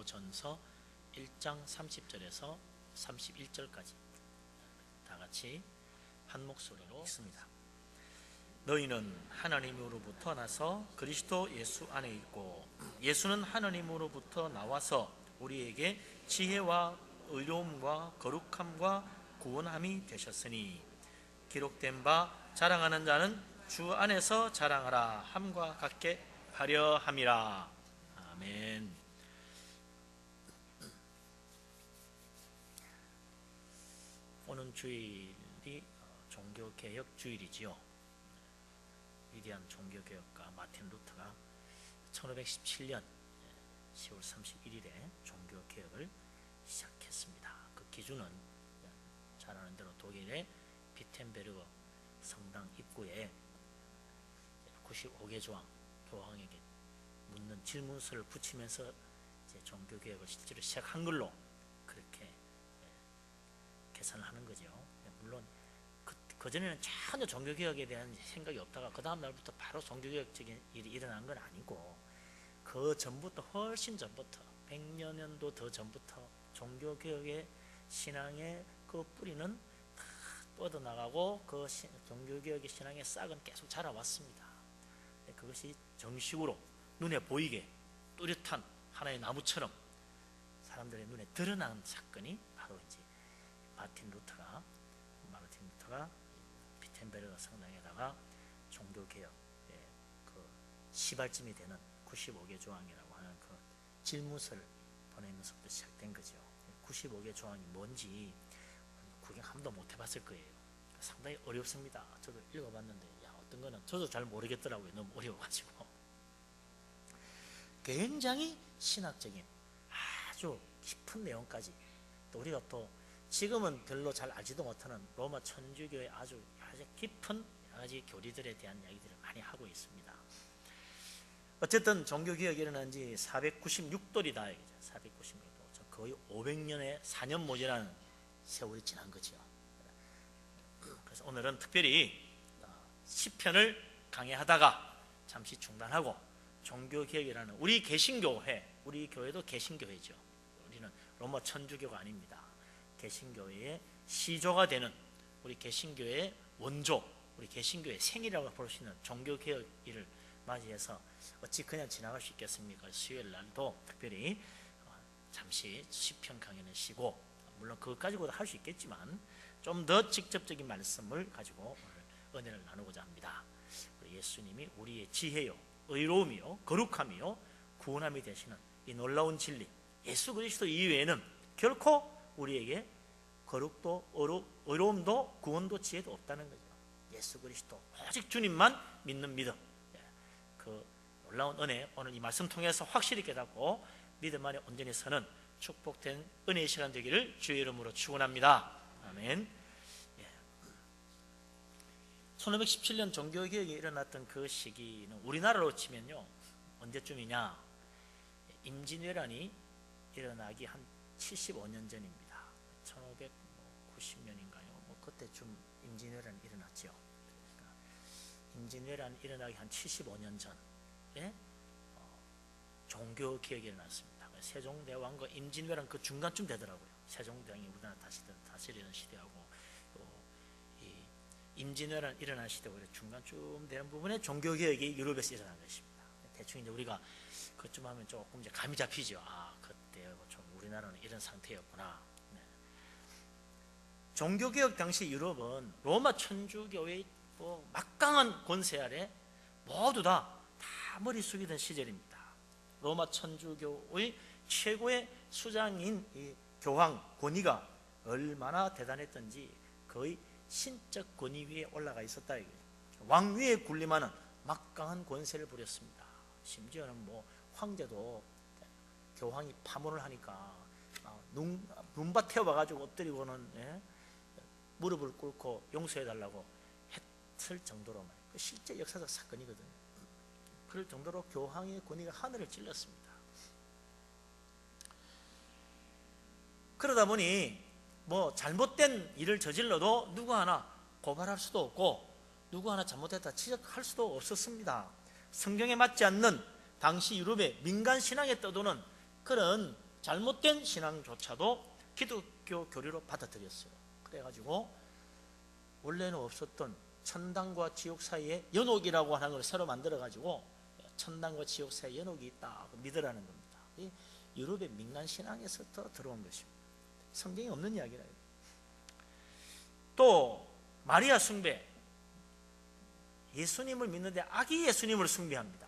고린도전서 1장 30절에서 31절까지 다 같이 한 목소리로 읽습니다. 너희는 하나님으로부터 나서 그리스도 예수 안에 있고 예수는 하나님으로부터 나와서 우리에게 지혜와 의로움과 거룩함과 구원함이 되셨으니 기록된 바 자랑하는 자는 주 안에서 자랑하라 함과 같게 하려 함이라. 아멘. 오는 주일이 종교개혁 주일이지요. 위대한 종교개혁가 마틴 루터가 1517년 10월 31일에 종교개혁을 시작했습니다. 그 기준은 잘 아는 대로 독일의 비텐베르그 성당 입구에 95개 조항, 교황에게 묻는 질문서를 붙이면서 이제 종교개혁을 실제로 시작한 걸로 그렇게 계산을 하는 거죠. 물론 그전에는 전혀 종교개혁에 대한 생각이 없다가 그 다음 날부터 바로 종교개혁적인 일이 일어난 건 아니고 그 전부터, 훨씬 전부터 100여 년도 더 전부터 종교개혁의 신앙의 그 뿌리는 다 뻗어나가고 그 종교개혁의 신앙의 싹은 계속 자라왔습니다. 그것이 정식으로 눈에 보이게 뚜렷한 하나의 나무처럼 사람들의 눈에 드러난 사건이 바로 이제 마틴 루터가 비텐베르그 성당에다가 종교개혁의 그 시발점이 되는 95개 조항이라고 하는 그 질문서를 보내면서부터 시작된 거죠. 95개 조항이 뭔지 구경 한 번도 못 해봤을 거예요. 상당히 어렵습니다. 저도 읽어봤는데 어떤 거는 저도 잘 모르겠더라고요. 너무 어려워가지고. 굉장히 신학적인 아주 깊은 내용까지, 또 우리가 또 지금은 별로 잘 알지도 못하는 로마 천주교의 아주 깊은 여러 가지 교리들에 대한 이야기들을 많이 하고 있습니다. 어쨌든 종교개혁이 일어난 지 496돌이다. 496도. 거의 500년의 4년 모자라는 세월이 지난 거죠. 그래서 오늘은 특별히 시편을 강의하다가 잠시 중단하고 종교개혁이라는 우리 개신교회, 우리 교회도 개신교회죠. 우리는 로마 천주교가 아닙니다. 개신교회의 시조가 되는 우리 개신교회의 원조, 우리 개신교회의 생이라고 볼 수 있는 종교개혁일을 맞이해서 어찌 그냥 지나갈 수 있겠습니까? 수요일 날도 특별히 잠시 시편 강연을 쉬고, 물론 그것 가지고도 할 수 있겠지만 좀 더 직접적인 말씀을 가지고 오늘 은혜를 나누고자 합니다. 우리 예수님이 우리의 지혜요, 의로움이요, 거룩함이요, 구원함이 되시는 이 놀라운 진리, 예수 그리스도 이외에는 결코 우리에게 거룩도 의로움도 구원도 지혜도 없다는 거죠. 예수 그리스도 오직 주님만 믿는 믿음, 그 놀라운 은혜, 오늘 이 말씀 통해서 확실히 깨닫고 믿음 안에 온전히 서는 축복된 은혜의 시간 되기를 주의 이름으로 축원합니다. 아멘. 1517년 종교개혁이 일어났던 그 시기는 우리나라로 치면요, 언제쯤이냐, 임진왜란이 일어나기 한 75년 전입니다. 1590년인가요? 그때쯤 임진왜란이 일어났죠. 그러니까 임진왜란이 일어나기 한 75년 전에 종교개혁이 일어났습니다. 세종대왕과 임진왜란 그 중간쯤 되더라고요. 세종대왕이 우리나라 다스리던 시대하고 이 임진왜란 일어난 시대하고 중간쯤 되는 부분에 종교개혁이 유럽에서 일어난 것입니다. 대충 이제 우리가 그쯤 하면 조금 이제 감이 잡히죠. 그때 좀 우리나라는 이런 상태였구나. 종교개혁 당시 유럽은 로마 천주교의 막강한 권세 아래 모두 다 머리 숙이던 시절입니다. 로마 천주교의 최고의 수장인 이 교황 권위가 얼마나 대단했던지 거의 신적 권위 위에 올라가 있었다. 왕위에 군림하는 막강한 권세를 부렸습니다. 심지어는 황제도 교황이 파문을 하니까 눈밭 태워가지고 엎드리고는 무릎을 꿇고 용서해달라고 했을 정도로 실제 역사적 사건이거든요. 그럴 정도로 교황의 권위가 하늘을 찔렀습니다. 그러다 보니 잘못된 일을 저질러도 누구 하나 고발할 수도 없고 누구 하나 잘못했다 지적할 수도 없었습니다. 성경에 맞지 않는 당시 유럽의 민간 신앙에 떠도는 그런 잘못된 신앙조차도 기독교 교리로 받아들였어요. 그래가지고 원래는 없었던 천당과 지옥 사이에 연옥이라고 하는 걸 새로 만들어가지고 천당과 지옥 사이에 연옥이 있다 믿으라는 겁니다. 이 유럽의 민간신앙에서부터 들어온 것입니다. 성경에 없는 이야기라. 또 마리아 숭배, 예수님을 믿는데 아기 예수님을 숭배합니다.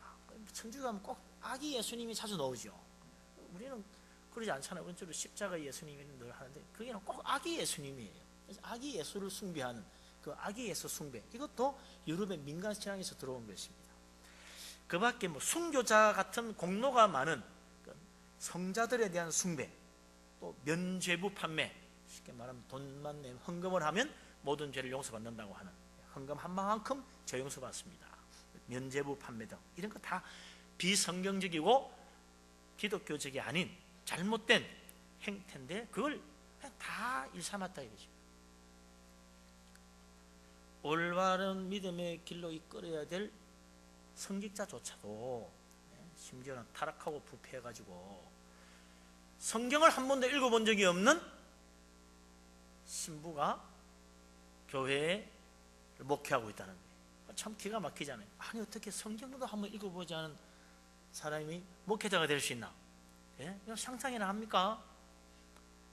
천주교 가면 꼭 아기 예수님이 자주 나오죠. 우리는 그러지 않잖아요. 우리는 주로 십자가 예수님을 늘 하는데 그게는 꼭 아기 예수님이에요. 그래서 아기 예수를 숭배하는 그 아기 예수 숭배, 이것도 유럽의 민간 신앙에서 들어온 것입니다. 그 밖에 뭐 순교자 같은 공로가 많은 성자들에 대한 숭배, 또 면죄부 판매, 쉽게 말하면 돈만 내면 헌금을 하면 모든 죄를 용서받는다고 하는, 헌금 한 만큼 죄 용서받습니다. 면죄부 판매 등 이런 거 다 비성경적이고 기독교적이 아닌 잘못된 행태인데 그걸 다 일삼았다 이거죠. 올바른 믿음의 길로 이끌어야 될 성직자조차도 심지어는 타락하고 부패해가지고 성경을 한 번도 읽어본 적이 없는 신부가 교회에 목회하고 있다는 거예요. 참 기가 막히잖아요. 아니 어떻게 성경도 한번 읽어보지 않은 사람이 목회자가 될 수 있나? 예? 상상이나 합니까?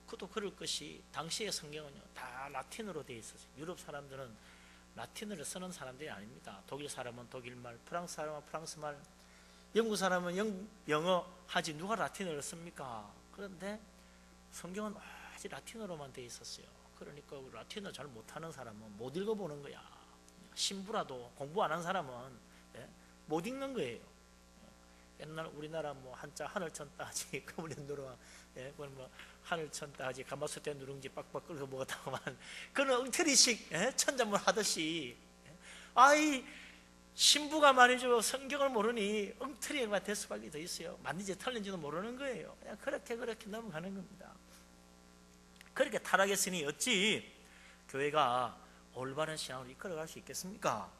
그것도 그럴 것이 당시의 성경은요 다 라틴어로 되어 있었어요. 유럽 사람들은 라틴어를 쓰는 사람들이 아닙니다. 독일 사람은 독일말, 프랑스 사람은 프랑스말, 영국 사람은 영어 하지 누가 라틴어를 씁니까? 그런데 성경은 아직 라틴어로만 되어 있었어요. 그러니까 라틴어 잘 못하는 사람은 못 읽어보는 거야. 신부라도 공부 안 한 사람은 못 읽는 거예요. 옛날 우리나라 뭐 한자 하늘천 따지 그물에 누르와 뭐 하늘천 따지 가마솥에 누룽지 빡빡 끓여서 먹었다고만 그런 엉터리식 천자문 하듯이 아이 신부가 말이죠 성경을 모르니 엉터리가 될 수밖에 더 있어요. 맞는지 틀린지도 모르는 거예요. 그냥 그렇게 넘어가는 겁니다. 그렇게 타락했으니 어찌 교회가 올바른 신앙으로 이끌어갈 수 있겠습니까?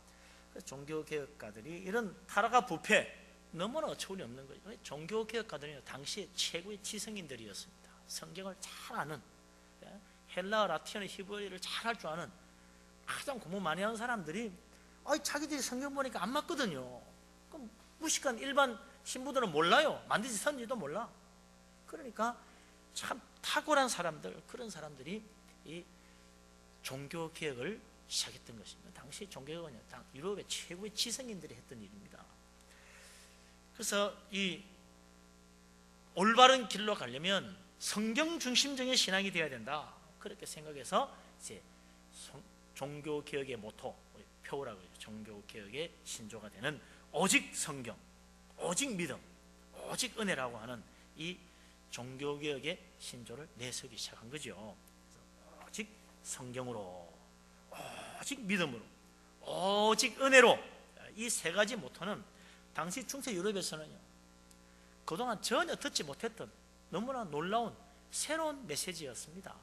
종교개혁가들이 이런 타락과 부패 너무나 어처구니 없는 거죠. 종교개혁가들은 당시에 최고의 지성인들이었습니다. 성경을 잘 아는, 헬라어, 라틴어, 히브리어를 잘 할 줄 아는 가장 공부 많이 하는 사람들이 자기들이 성경 보니까 안 맞거든요. 그럼 무식한 일반 신부들은 몰라요. 만든지 선지도 몰라. 그러니까 참 탁월한 사람들, 그런 사람들이 이 종교개혁을 시작했던 것입니다. 당시 종교개혁은 유럽의 최고의 지성인들이 했던 일입니다. 그래서 이 올바른 길로 가려면 성경 중심적인 신앙이 되어야 된다. 그렇게 생각해서 이제 종교개혁의 모토, 표라고 해요. 종교개혁의 신조가 되는 오직 성경, 오직 믿음, 오직 은혜라고 하는 이 종교개혁의 신조를 내세우기 시작한 거죠. 오직 성경으로, 오직 믿음으로, 오직 은혜로, 이 세 가지 모토는 당시 중세 유럽에서는요 그동안 전혀 듣지 못했던 너무나 놀라운 새로운 메시지였습니다.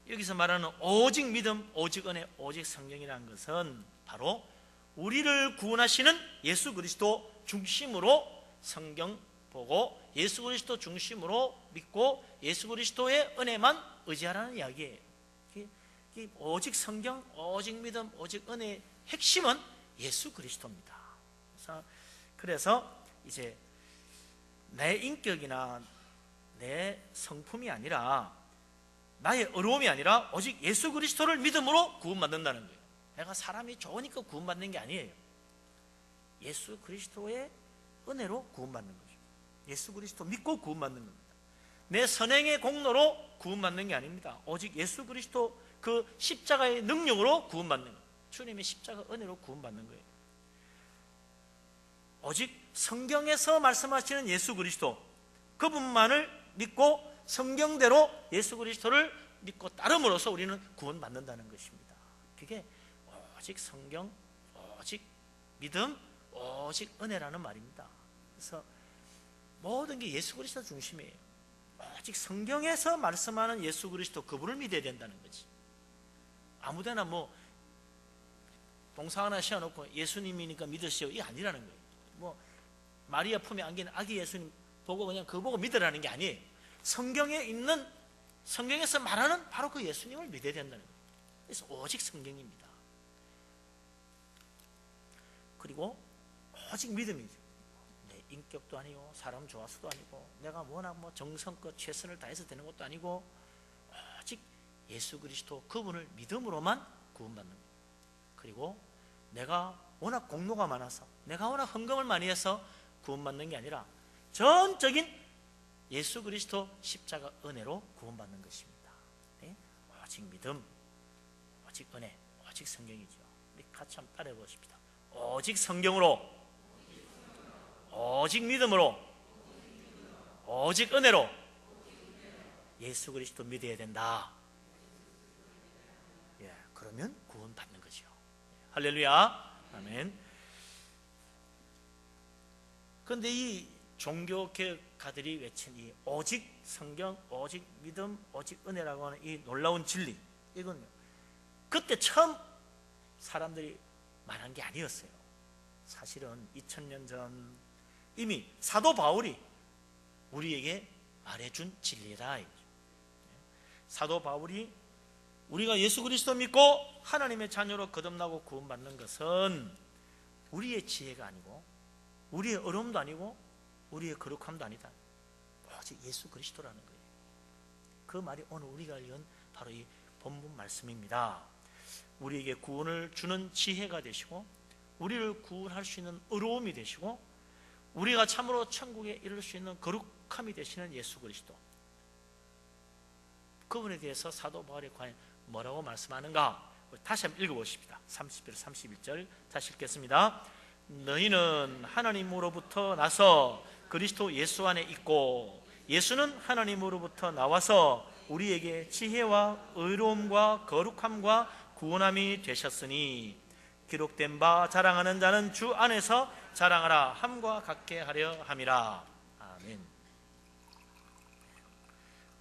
여기서 말하는 오직 믿음, 오직 은혜, 오직 성경이라는 것은 바로 우리를 구원하시는 예수 그리스도 중심으로 성경 보고 예수 그리스도 중심으로 믿고 예수 그리스도의 은혜만 의지하라는 이야기예요. 오직 성경, 오직 믿음, 오직 은혜의 핵심은 예수 그리스도입니다. 그래서 이제 내 인격이나 내 성품이 아니라 나의 어려움이 아니라 오직 예수 그리스도를 믿음으로 구원받는다는 거예요. 내가 사람이 좋으니까 구원받는 게 아니에요. 예수 그리스도의 은혜로 구원받는 거죠. 예수 그리스도 믿고 구원받는 겁니다. 내 선행의 공로로 구원받는 게 아닙니다. 오직 예수 그리스도 그 십자가의 능력으로 구원받는 거예요. 주님의 십자가 은혜로 구원받는 거예요. 오직 성경에서 말씀하시는 예수 그리스도 그분만을 믿고 성경대로 예수 그리스도를 믿고 따름으로써 우리는 구원받는다는 것입니다. 그게 오직 성경, 오직 믿음, 오직 은혜라는 말입니다. 그래서 모든 게 예수 그리스도 중심이에요. 오직 성경에서 말씀하는 예수 그리스도 그분을 믿어야 된다는 거지. 아무데나 뭐 동상 하나 씌워놓고 예수님이니까 믿으시오 이게 아니라는 거예요. 뭐 마리아 품에 안긴 아기 예수님 보고 그냥 그거 보고 믿으라는 게 아니에요. 성경에 있는, 성경에서 말하는 바로 그 예수님을 믿어야 된다는 거예요. 그래서 오직 성경입니다. 그리고 오직 믿음이죠. 내 인격도 아니고 사람 좋아서도 아니고 내가 워낙 뭐 정성껏 최선을 다해서 되는 것도 아니고 오직 예수 그리스도 그분을 믿음으로만 구원받는 거예요. 그리고 내가 워낙 공로가 많아서 내가 워낙 헌금을 많이 해서 구원받는 게 아니라 전적인 예수 그리스도 십자가 은혜로 구원받는 것입니다. 네? 오직 믿음, 오직 은혜, 오직 성경이죠. 우리 같이 한번 따라해 보십시다. 오직 성경으로, 오직 믿음으로, 오직 은혜로 예수 그리스도 믿어야 된다. 예, 그러면 구원받는 거죠. 할렐루야, 아멘. 그런데 이 종교개혁가들이 외친 이 오직 성경, 오직 믿음, 오직 은혜라고 하는 이 놀라운 진리, 이건요 그때 처음 사람들이 말한 게 아니었어요. 사실은 2000년 전 이미 사도 바울이 우리에게 말해준 진리라. 사도 바울이 우리가 예수 그리스도 믿고 하나님의 자녀로 거듭나고 구원받는 것은 우리의 지혜가 아니고 우리의 어려움도 아니고 우리의 거룩함도 아니다. 오직 예수 그리스도라는 거예요. 그 말이 오늘 우리가 읽은 바로 이 본문 말씀입니다. 우리에게 구원을 주는 지혜가 되시고 우리를 구원할 수 있는 의로움이 되시고 우리가 참으로 천국에 이를 수 있는 거룩함이 되시는 예수 그리스도, 그분에 대해서 사도 바울이 과연 뭐라고 말씀하는가? 다시 한번 읽어보십시다. 30절 31절 다시 읽겠습니다. 너희는 하나님으로부터 나서 그리스도 예수 안에 있고 예수는 하나님으로부터 나와서 우리에게 지혜와 의로움과 거룩함과 구원함이 되셨으니 기록된 바 자랑하는 자는 주 안에서 자랑하라 함과 같게 하려 함이라. 아멘.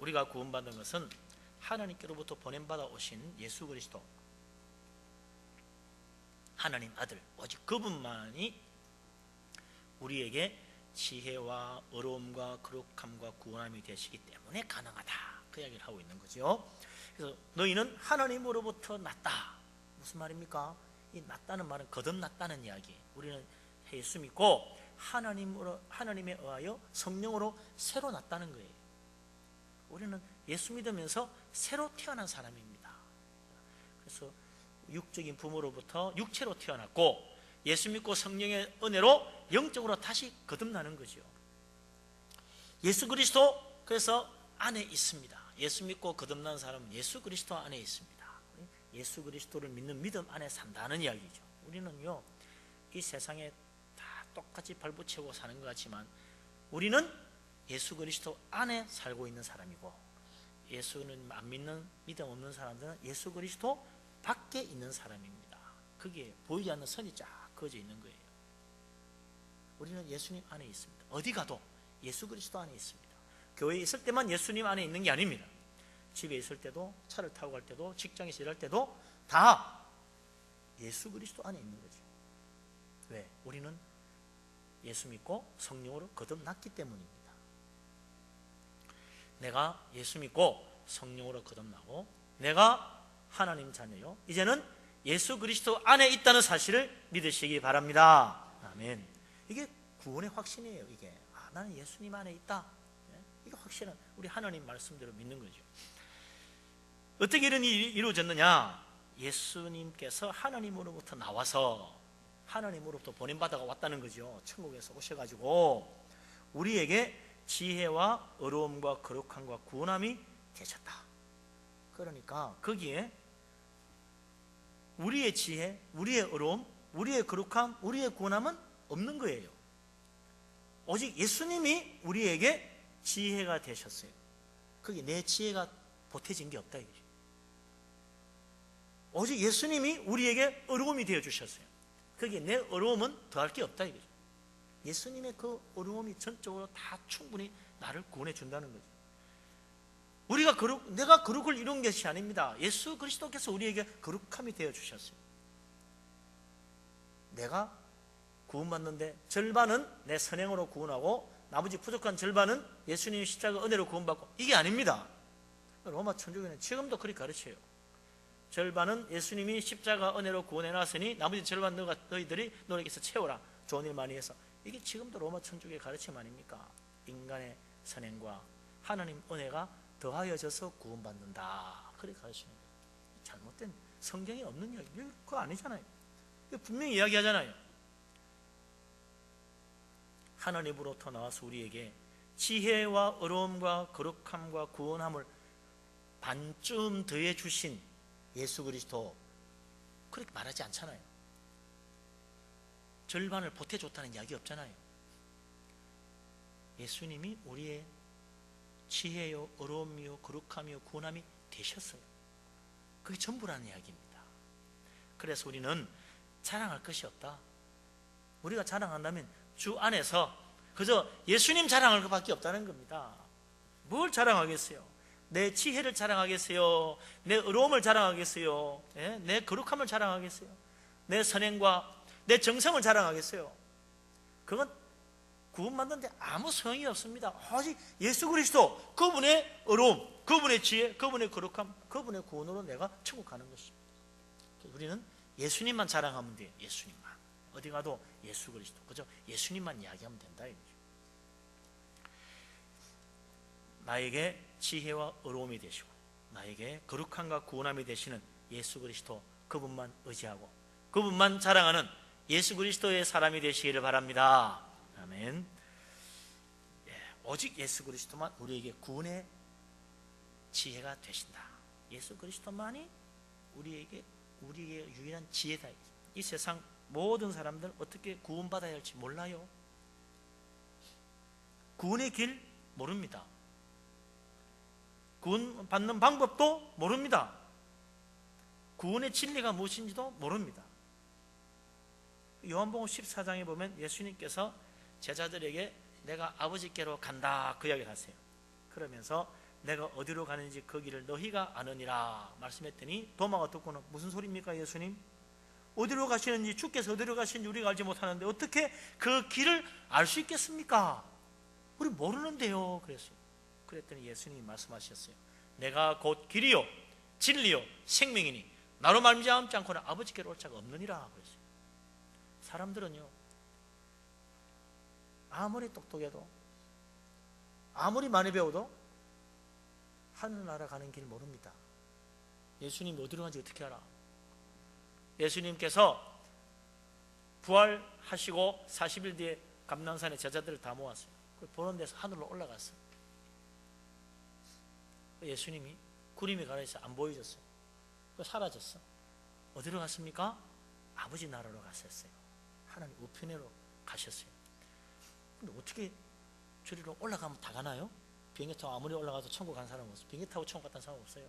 우리가 구원받는 것은 하나님께로부터 보냄받아 오신 예수 그리스도, 하나님 아들, 오직 그분만이 우리에게 지혜와 의로움과 거룩함과 구원함이 되시기 때문에 가능하다, 그 이야기를 하고 있는 거죠. 그래서 너희는 하나님으로부터 났다. 무슨 말입니까? 이 났다는 말은 거듭났다는 이야기. 우리는 예수 믿고 하나님에 의하여 성령으로 새로 났다는 거예요. 우리는 예수 믿으면서 새로 태어난 사람입니다. 그래서 육적인 부모로부터 육체로 태어났고 예수 믿고 성령의 은혜로 영적으로 다시 거듭나는 거죠. 예수 그리스도 그래서 안에 있습니다. 예수 믿고 거듭난 사람은 예수 그리스도 안에 있습니다. 예수 그리스도를 믿는 믿음 안에 산다는 이야기죠. 우리는요 이 세상에 다 똑같이 발붙이고 사는 것 같지만 우리는 예수 그리스도 안에 살고 있는 사람이고, 예수는 안 믿는 믿음 없는 사람들은 예수 그리스도 밖에 있는 사람입니다. 그게 보이지 않는 선이 쫙 그어져 있는 거예요. 우리는 예수님 안에 있습니다. 어디 가도 예수 그리스도 안에 있습니다. 교회에 있을 때만 예수님 안에 있는 게 아닙니다. 집에 있을 때도, 차를 타고 갈 때도, 직장에서 일할 때도 다 예수 그리스도 안에 있는 거죠. 왜? 우리는 예수 믿고 성령으로 거듭났기 때문입니다. 내가 예수 믿고 성령으로 거듭나고 내가 하나님 자녀요, 이제는 예수 그리스도 안에 있다는 사실을 믿으시기 바랍니다. 아멘. 이게 구원의 확신이에요. 이게 나는 예수님 안에 있다. 이게 확신은 우리 하나님 말씀대로 믿는 거죠. 어떻게 이런 일이 이루어졌느냐? 예수님께서 하나님으로부터 나와서 하나님으로부터 보냄받아가 왔다는 거죠. 천국에서 오셔가지고 우리에게 지혜와 어려움과 거룩함과 구원함이 되셨다. 그러니까 거기에 우리의 지혜, 우리의 어려움, 우리의 거룩함, 우리의 구원함은 없는 거예요. 오직 예수님이 우리에게 지혜가 되셨어요. 거기 내 지혜가 보태진 게 없다 이거죠. 오직 예수님이 우리에게 어려움이 되어 주셨어요. 거기에 내 어려움은 더할 게 없다 이거죠. 예수님의 그 어려움이 전적으로 다 충분히 나를 구원해 준다는 거죠. 내가 거룩을 이룬 것이 아닙니다. 예수 그리스도께서 우리에게 거룩함이 되어 주셨어요. 내가 구원받는데 절반은 내 선행으로 구원하고 나머지 부족한 절반은 예수님의 십자가 은혜로 구원받고, 이게 아닙니다. 로마 천주교는 지금도 그렇게 가르쳐요. 절반은 예수님이 십자가 은혜로 구원해 놨으니 나머지 절반 너희들이 노력해서 채워라. 좋은 일 많이 해서. 이게 지금도 로마 천주교의 가르침 아닙니까? 인간의 선행과 하나님 은혜가 더하여져서 구원받는다. 그렇게 가르치는 거예요. 잘못된, 성경에 없는 이야기, 그거 아니잖아요. 분명히 이야기하잖아요. 하나님으로부터 나와서 우리에게 지혜와 어려움과 거룩함과 구원함을 반쯤 더해 주신 예수 그리스도, 그렇게 말하지 않잖아요. 절반을 보태줬다는 이야기 없잖아요. 예수님이 우리의 지혜요 어려움이요 거룩함이요 구원함이 되셨어요. 그게 전부라는 이야기입니다. 그래서 우리는 자랑할 것이 없다. 우리가 자랑한다면 주 안에서 그저 예수님 자랑할 것밖에 없다는 겁니다. 뭘 자랑하겠어요? 내 지혜를 자랑하겠어요? 내 어려움을 자랑하겠어요? 내 거룩함을 자랑하겠어요? 내 선행과 내 정성을 자랑하겠어요? 그건 구원받는데 아무 소용이 없습니다. 오직 예수 그리스도, 그분의 어려움, 그분의 지혜, 그분의 거룩함, 그분의 구원으로 내가 천국 가는 것입니다. 우리는 예수님만 자랑하면 돼요. 예수님만. 어디 가도 예수 그리스도, 그죠? 예수님만 이야기하면 된다 이거죠. 나에게 지혜와 어려움이 되시고 나에게 거룩함과 구원함이 되시는 예수 그리스도, 그분만 의지하고 그분만 자랑하는 예수 그리스도의 사람이 되시기를 바랍니다. 아멘. 오직 예수 그리스도만 우리에게 구원의 지혜가 되신다. 예수 그리스도만이 우리에게 우리의 유일한 지혜다. 이 세상 모든 사람들 어떻게 구원받아야 할지 몰라요. 구원의 길 모릅니다. 구원받는 방법도 모릅니다. 구원의 진리가 무엇인지도 모릅니다. 요한복음 14장에 보면 예수님께서 제자들에게 내가 아버지께로 간다 그 이야기를 하세요. 그러면서 내가 어디로 가는지 그 길을 너희가 아느니라 말씀했더니 도마가 듣고는 무슨 소리입니까 예수님? 어디로 가시는지, 주께서 어디로 가시는지 우리가 알지 못하는데 어떻게 그 길을 알 수 있겠습니까? 우리 모르는데요. 그랬더니 예수님이 말씀하셨어요. 내가 곧 길이요 진리요 생명이니 나로 말미암지 않고는 아버지께로 올 자가 없느니라 그랬어요. 사람들은요, 아무리 똑똑해도 아무리 많이 배워도 하늘나라 가는 길 모릅니다. 예수님이 어디로 가는지 어떻게 알아? 예수님께서 부활하시고 40일 뒤에 감난산에 제자들을 다 모았어요. 보는 데서 하늘로 올라갔어요. 예수님이 구름이 가려서 안 보여졌어요. 사라졌어. 어디로 갔습니까? 아버지 나라로 갔었어요. 하나님 우편으로 가셨어요. 근데 어떻게 저리로 올라가면 다 가나요? 비행기 타고 아무리 올라가도 천국 간 사람은 없어요. 비행기 타고 천국 갔다는 사람 없어요.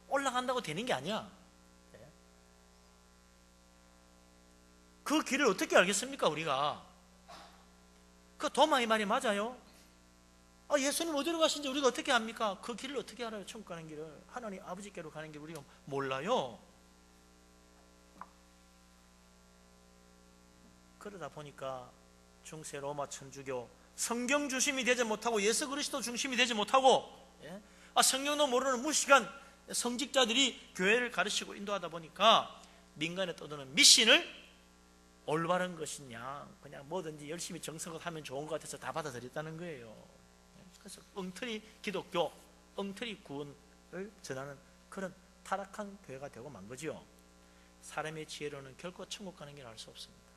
올라간다고 되는 게 아니야. 네. 그 길을 어떻게 알겠습니까 우리가? 그 도마의 말이 맞아요. 예수님 어디로 가신지 우리가 어떻게 압니까? 그 길을 어떻게 알아요? 천국 가는 길을. 하나님 아버지께로 가는 길 우리가 몰라요. 그러다 보니까 중세 로마 천주교 성경 중심이 되지 못하고 예수 그리스도 중심이 되지 못하고 성경도 모르는 무식한 성직자들이 교회를 가르치고 인도하다 보니까 민간에 떠도는 미신을 올바른 것이냐 그냥 뭐든지 열심히 정성을 하면 좋은 것 같아서 다 받아들였다는 거예요. 그래서 엉터리 기독교, 엉터리 구원을 전하는 그런 타락한 교회가 되고 만 거지요. 사람의 지혜로는 결코 천국 가는 길 알 수 없습니다.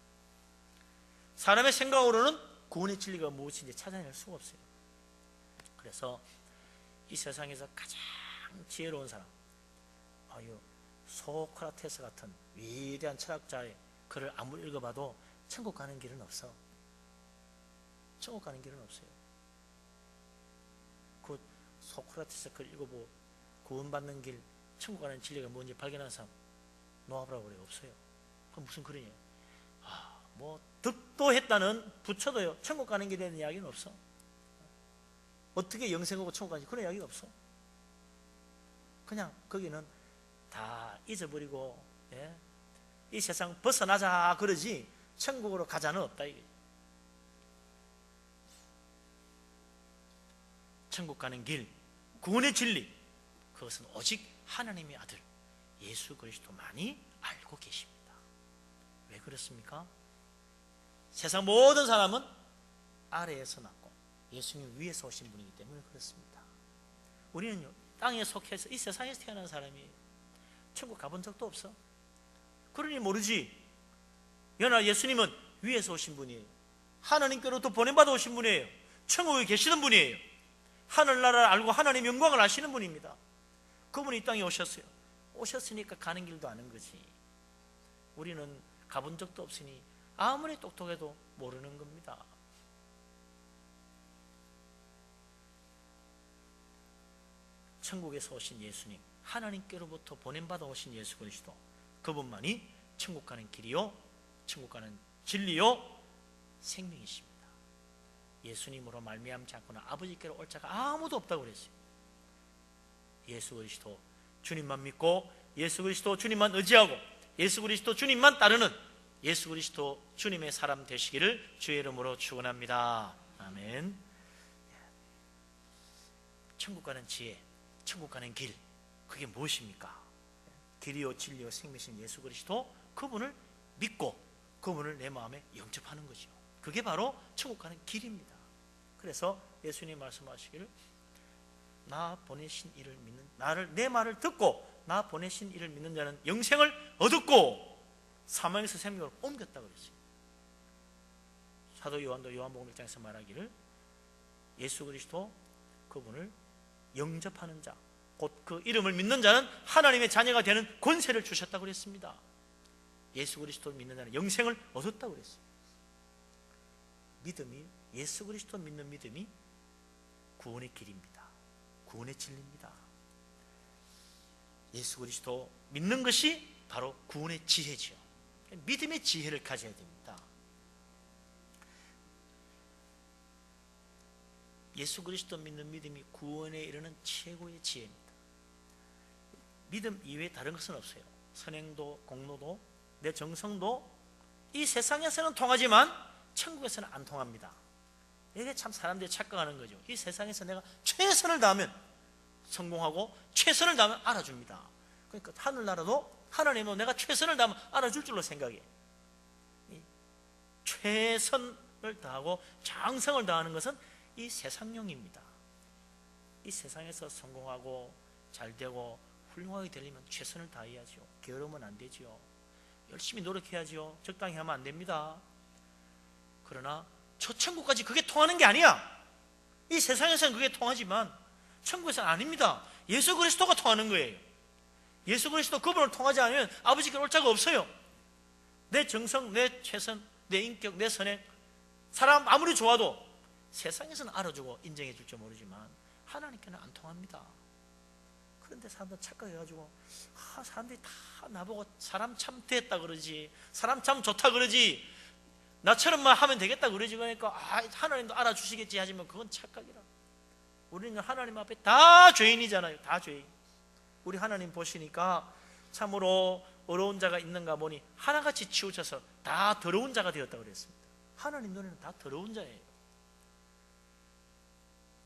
사람의 생각으로는 구원의 진리가 무엇인지 찾아낼 수가 없어요. 그래서 이 세상에서 가장 지혜로운 사람, 소크라테스 같은 위대한 철학자의 글을 아무리 읽어봐도 천국 가는 길은 없어. 천국 가는 길은 없어요. 그 소크라테스 글 읽어보고 구원받는 길, 천국 가는 진리가 뭔지 발견한 사람 노아브라고 그래요. 없어요. 그럼 무슨 글이에요? 득도 했다는 부처도요 천국 가는 길에 대한 이야기는 없어. 어떻게 영생하고 천국 가는지 그런 이야기가 없어. 그냥 거기는 다 잊어버리고 이 세상 벗어나자 그러지 천국으로 가자는 없다 이게. 천국 가는 길, 구원의 진리, 그것은 오직 하나님의 아들 예수 그리스도만이 알고 계십니다. 왜 그렇습니까? 세상 모든 사람은 아래에서 났고 예수님 위에서 오신 분이기 때문에 그렇습니다. 우리는요, 땅에 속해서 이 세상에서 태어난 사람이에요. 천국 가본 적도 없어. 그러니 모르지. 그러나 예수님은 위에서 오신 분이에요. 하나님께로부터 보냄받아 오신 분이에요. 천국에 계시는 분이에요. 하늘나라를 알고 하나님의 영광을 아시는 분입니다. 그분이 이 땅에 오셨어요. 오셨으니까 가는 길도 아는 거지. 우리는 가본 적도 없으니 아무리 똑똑해도 모르는 겁니다. 천국에서 오신 예수님, 하나님께로부터 보냄받아 오신 예수 그리스도, 그분만이 천국 가는 길이요, 천국 가는 진리요, 생명이십니다. 예수님으로 말미암지 않고는 아버지께로 올 자가 아무도 없다고 그랬어요. 예수 그리스도 주님만 믿고 예수 그리스도 주님만 의지하고 예수 그리스도 주님만 따르는 예수 그리스도 주님의 사람 되시기를 주의 이름으로 축원합니다. 아멘. 천국 가는 지혜, 천국 가는 길, 그게 무엇입니까? 길이요 진리요 생명이신 예수 그리스도, 그분을 믿고 그분을 내 마음에 영접하는 거죠. 그게 바로 천국 가는 길입니다. 그래서 예수님 말씀하시기를 나 보내신 이를 믿는, 내 말을 듣고 나 보내신 이를 믿는 자는 영생을 얻었고 사망에서 생명으로 옮겼다고 그랬어요. 사도 요한도 요한복음 1장에서 말하기를 예수 그리스도 그분을 영접하는 자, 곧 그 이름을 믿는 자는 하나님의 자녀가 되는 권세를 주셨다고 그랬습니다. 예수 그리스도를 믿는 자는 영생을 얻었다고 그랬어요. 믿음이, 예수 그리스도 믿는 믿음이 구원의 길입니다. 구원의 진리입니다. 예수 그리스도 믿는 것이 바로 구원의 지혜지요. 믿음의 지혜를 가져야 됩니다. 예수 그리스도 믿는 믿음이 구원에 이르는 최고의 지혜입니다. 믿음 이외에 다른 것은 없어요. 선행도, 공로도, 내 정성도 이 세상에서는 통하지만 천국에서는 안 통합니다. 이게 참 사람들이 착각하는 거죠. 이 세상에서 내가 최선을 다하면 성공하고 최선을 다하면 알아줍니다. 그러니까 하늘나라도 하나님도 내가 최선을 다하면 알아줄 줄로 생각해. 최선을 다하고 장성을 다하는 것은 이 세상용입니다. 이 세상에서 성공하고 잘되고 훌륭하게 되려면 최선을 다해야죠. 게으르면 안 되죠. 열심히 노력해야죠. 적당히 하면 안 됩니다. 그러나 저 천국까지 그게 통하는 게 아니야. 이 세상에서는 그게 통하지만 천국에서는 아닙니다. 예수 그리스도가 통하는 거예요. 예수 그리스도 그분을 통하지 않으면 아버지께로 올 자가 없어요. 내 정성, 내 최선, 내 인격, 내 선행, 사람 아무리 좋아도 세상에서는 알아주고 인정해 줄지 모르지만 하나님께는 안 통합니다. 그런데 사람들 착각해가지고 사람들이 다 나보고 사람 참 됐다 그러지, 사람 참 좋다 그러지, 나처럼만 하면 되겠다 그러지. 그러니까 하나님도 알아주시겠지 하지만 그건 착각이라. 우리는 하나님 앞에 다 죄인이잖아요. 다 죄인. 우리 하나님 보시니까 참으로 어려운 자가 있는가 보니 하나같이 치우쳐서 다 더러운 자가 되었다 그랬습니다. 하나님 눈에는 다 더러운 자예요.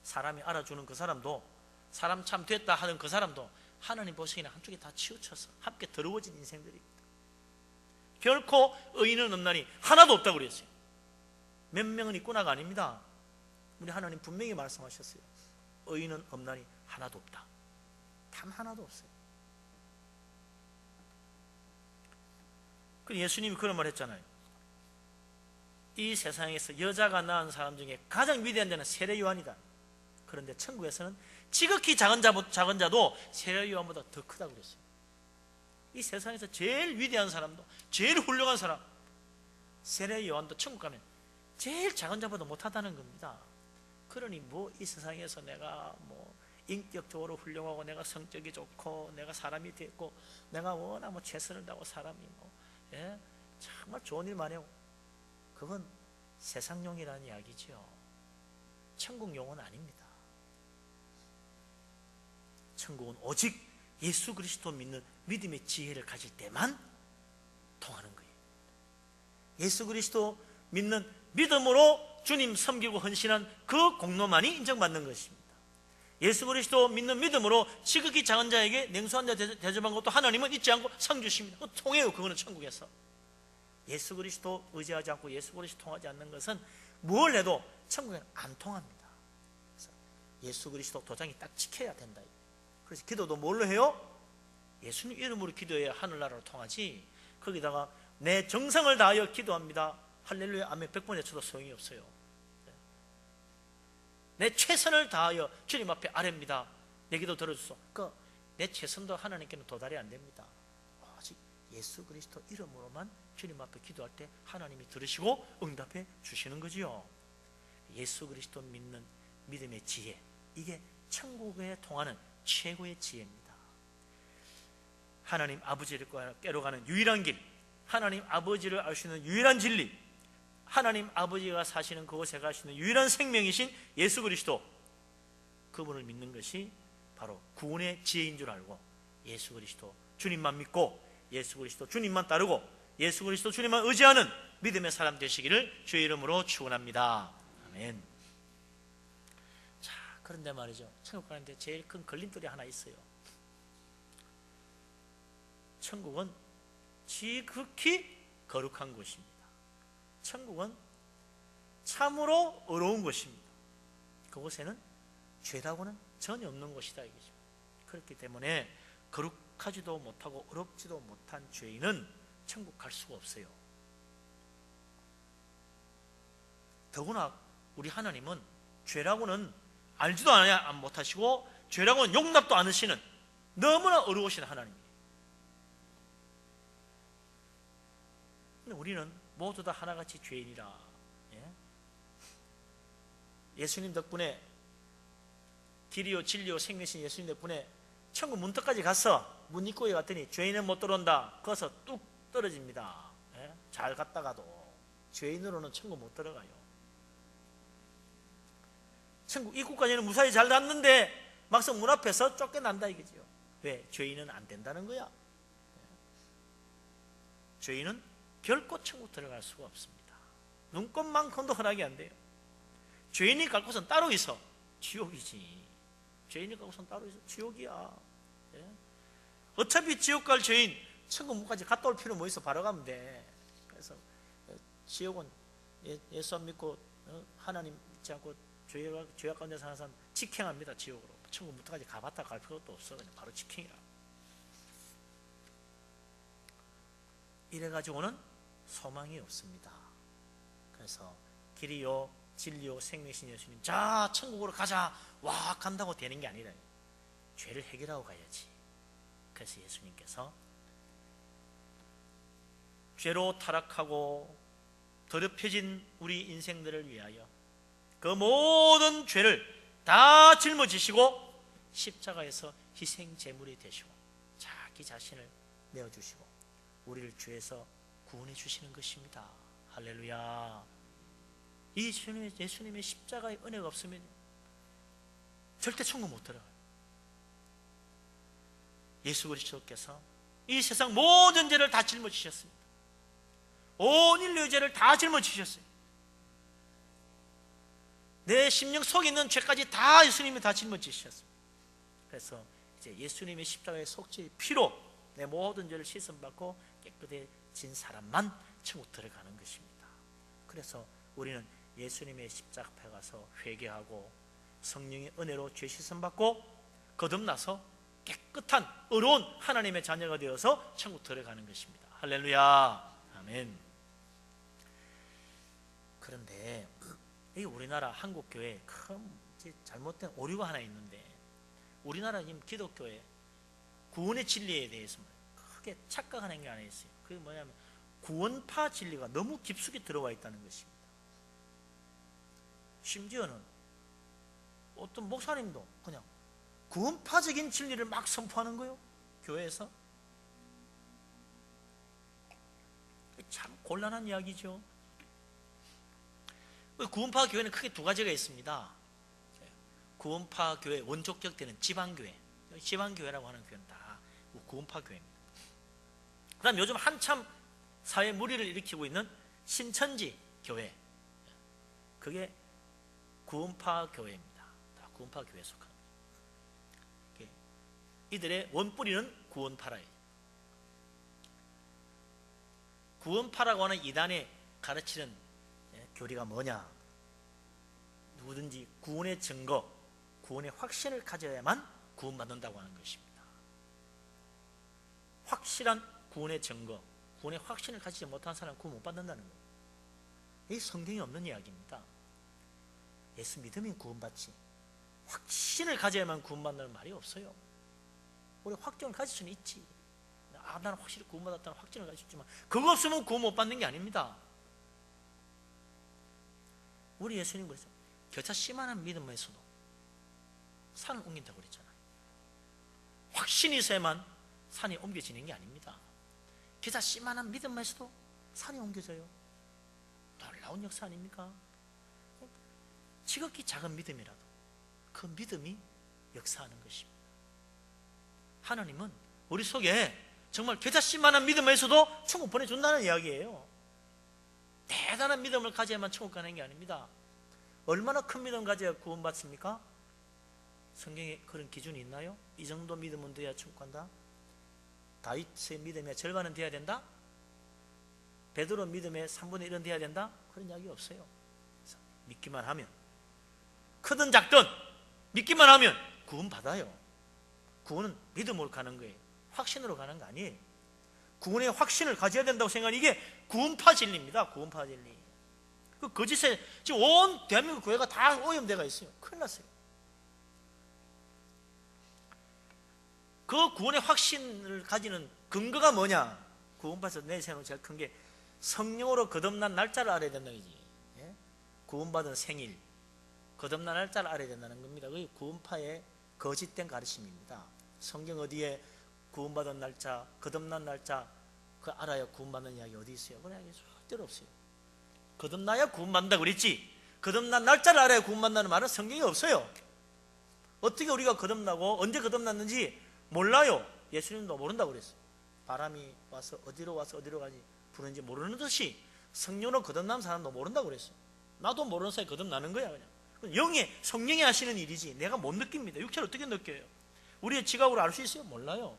사람이 알아주는 그 사람도, 사람 참 됐다 하는 그 사람도 하나님 보시기에는 한쪽에 다 치우쳐서 함께 더러워진 인생들입니다. 결코 의인은 없나니 하나도 없다고 그랬어요. 몇 명은 있구나가 아닙니다. 우리 하나님 분명히 말씀하셨어요. 의인은 없나니 하나도 없다. 단 하나도 없어요. 그 예수님이 그런 말 했잖아요. 이 세상에서 여자가 낳은 사람 중에 가장 위대한 자는 세례 요한이다. 그런데 천국에서는 지극히 작은 자도 세례 요한보다 더 크다고 그랬어요. 이 세상에서 제일 위대한 사람도, 제일 훌륭한 사람, 세례 요한도 천국 가면 제일 작은 자보다 못하다는 겁니다. 그러니 뭐 이 세상에서 내가 뭐 인격적으로 훌륭하고 내가 성격이 좋고 내가 사람이 됐고 내가 워낙 뭐 최선을 다하고 사람이 뭐 정말 좋은 일만 해요. 그건 세상용이라는 이야기죠. 천국용은 아닙니다. 천국은 오직 예수 그리스도 믿는 믿음의 지혜를 가질 때만 통하는 거예요. 예수 그리스도 믿는 믿음으로 주님 섬기고 헌신한 그 공로만이 인정받는 것입니다. 예수 그리스도 믿는 믿음으로 지극히 작은 자에게 냉수 한 잔 대접한 것도 하나님은 잊지 않고 상 주십니다. 통해요. 그거는 천국에서. 예수 그리스도 의지하지 않고 예수 그리스도 통하지 않는 것은 뭘 해도 천국에는 안 통합니다. 그래서 예수 그리스도 도장이 딱 지켜야 된다. 그래서 기도도 뭘로 해요? 예수님 이름으로 기도해야 하늘나라로 통하지. 거기다가 내 정성을 다하여 기도합니다, 할렐루야 아멘 100번 외쳐도 소용이 없어요. 내 최선을 다하여 주님 앞에 아뢰입니다, 내 기도 들어주소. 내 최선도 하나님께는 도달이 안 됩니다. 오직 예수 그리스도 이름으로만 주님 앞에 기도할 때 하나님이 들으시고 응답해 주시는 거지요. 예수 그리스도 믿는 믿음의 지혜, 이게 천국에 통하는 최고의 지혜입니다. 하나님 아버지를 깨러가는 유일한 길, 하나님 아버지를 알 수 있는 유일한 진리, 하나님 아버지가 사시는 그곳에 갈 수 있는 유일한 생명이신 예수 그리스도, 그분을 믿는 것이 바로 구원의 지혜인 줄 알고 예수 그리스도 주님만 믿고 예수 그리스도 주님만 따르고 예수 그리스도 주님만 의지하는 믿음의 사람 되시기를 주의 이름으로 축원합니다. 아멘. 자, 그런데 말이죠, 천국 가는데 제일 큰 걸림돌이 하나 있어요. 천국은 지극히 거룩한 곳입니다. 천국은 참으로 어려운 곳입니다. 그곳에는 죄라고는 전혀 없는 곳이다 이거죠. 그렇기 때문에 거룩하지도 못하고 어렵지도 못한 죄인은 천국 갈 수가 없어요. 더구나 우리 하나님은 죄라고는 알지도 못하시고 죄라고는 용납도 안 하시는 너무나 어려우신 하나님이에요. 근데 우리는 모두 다 하나같이 죄인이라, 예수님 덕분에, 길이요 진리요 생명이신 예수님 덕분에 천국 문턱까지 갔어. 문 입구에 갔더니 죄인은 못 들어온다. 거기서 뚝 떨어집니다. 잘 갔다가도 죄인으로는 천국 못 들어가요. 천국 입구까지는 무사히 잘 갔는데 막상 문 앞에서 쫓겨난다 이거죠. 왜? 죄인은 안 된다는 거야. 죄인은 결코 천국 들어갈 수가 없습니다. 눈꽃만큼도 허락이 안 돼요. 죄인이 갈 곳은 따로 있어. 지옥이지. 죄인이 갈 곳은 따로 있어. 지옥이야. 어차피 지옥 갈 죄인 천국 문까지 갔다 올 필요 뭐 있어. 바로 가면 돼. 그래서 지옥은 예수 안 믿고 하나님 믿지 않고 죄악 가운데 사는 사람 직행합니다. 지옥으로. 천국 문까지 가봤다 갈 필요도 없어. 그냥 바로 직행이라. 이래가지고는 소망이 없습니다. 그래서 길이요 진리요 생명이신 예수님, 자 천국으로 가자, 와 간다고 되는 게 아니라 죄를 해결하고 가야지. 그래서 예수님께서 죄로 타락하고 더럽혀진 우리 인생들을 위하여 그 모든 죄를 다 짊어지시고 십자가에서 희생 제물이 되시고 자기 자신을 내어주시고 우리를 죄에서 구원해 주시는 것입니다. 할렐루야. 이 예수님의 십자가의 은혜가 없으면 절대 천국 못 들어가요. 예수 그리스도께서 이 세상 모든 죄를 다 짊어지셨습니다. 온 인류의 죄를 다 짊어지셨어요. 내 심령 속에 있는 죄까지 다 예수님이 다 짊어지셨습니다. 그래서 이제 예수님의 십자가의 속죄의 피로 내 모든 죄를 씻음받고 깨끗해진 사람만 천국 들어가는 것입니다. 그래서 우리는 예수님의 십자가 앞에 가서 회개하고 성령의 은혜로 죄 씻음받고 거듭나서 깨끗한 의로운 하나님의 자녀가 되어서 천국 들어가는 것입니다. 할렐루야. 아멘. 그런데 이 우리나라 한국교회에 큰 잘못된 오류가 하나 있는데, 우리나라 기독교에 구원의 진리에 대해서 크게 착각하는 게 하나 있어요. 그게 뭐냐면 구원파 진리가 너무 깊숙이 들어와 있다는 것입니다. 심지어는 어떤 목사님도 그냥 구원파적인 진리를 막 선포하는 거예요. 교회에서. 참 곤란한 이야기죠. 구원파 교회는 크게 두 가지가 있습니다. 구원파 교회 원조격 되는 지방교회, 지방교회라고 하는 교회는 다 구원파 교회입니다. 그 다음 요즘 한참 사회 무리를 일으키고 있는 신천지 교회, 그게 구원파 교회입니다. 다 구원파 교회에 속합니다. 이들의 원뿌리는 구원파라예요. 구원파라고 하는 이단에 가르치는 교리가 뭐냐? 누구든지 구원의 증거, 구원의 확신을 가져야만 구원받는다고 하는 것입니다. 확실한 구원의 증거, 구원의 확신을 가지지 못한 사람은 구원 못 받는다는 거예요. 이 성경에 없는 이야기입니다. 예수 믿으면 구원받지, 확신을 가져야만 구원받는다는 말이 없어요. 우리 확정을 가질 수는 있지. 나는 확실히 구원받았다는 확신을 가질 수 있지만 그거 없으면 구원 못 받는 게 아닙니다. 우리 예수님 그랬죠. 겨자 씨만한 믿음에서도 산을 옮긴다고 그랬잖아요. 확신이 있어야만 산이 옮겨지는 게 아닙니다. 겨자 씨만한 믿음에서도 산이 옮겨져요. 놀라운 역사 아닙니까? 지극히 작은 믿음이라도 그 믿음이 역사하는 것입니다. 하나님은 우리 속에 정말 겨자씨만한 믿음에서도 천국 보내준다는 이야기예요. 대단한 믿음을 가져야만 천국 가는 게 아닙니다. 얼마나 큰 믿음 가져야 구원받습니까? 성경에 그런 기준이 있나요? 이 정도 믿음은 돼야 천국 간다? 다윗의 믿음의 절반은 돼야 된다? 베드로 믿음의 3분의 1은 돼야 된다? 그런 이야기 없어요. 믿기만 하면, 크든 작든 믿기만 하면 구원받아요. 구원은 믿음으로 가는 거예요. 확신으로 가는 거 아니에요. 구원의 확신을 가져야 된다고 생각하는 이게 구원파 진리입니다. 구원파 진리. 그 거짓에 지금 온 대한민국 교회가 다 오염돼가 있어요. 큰일 났어요. 그 구원의 확신을 가지는 근거가 뭐냐? 구원파에서 내세우는 제일 큰 게 성령으로 거듭난 날짜를 알아야 된다는 거지. 예? 구원받은 생일, 거듭난 날짜를 알아야 된다는 겁니다. 그게 구원파의 거짓된 가르침입니다. 성경 어디에 구원받은 날짜, 거듭난 날짜 그 알아야 구원받는 이야기 어디 있어요? 그런 이야기 절대로 없어요. 거듭나야 구원받는다고 그랬지, 거듭난 날짜를 알아야 구원받는다는 말은 성경에 없어요. 어떻게 우리가 거듭나고 언제 거듭났는지 몰라요. 예수님도 모른다고 그랬어요. 바람이 와서 어디로 가지 부르는지 모르는 듯이 성령으로 거듭난 사람도 모른다고 그랬어요. 나도 모르는 사이에 거듭나는 거야. 그냥 성령이 하시는 일이지 내가 못 느낍니다. 육체로 어떻게 느껴요? 우리의 지각으로 알 수 있어요? 몰라요.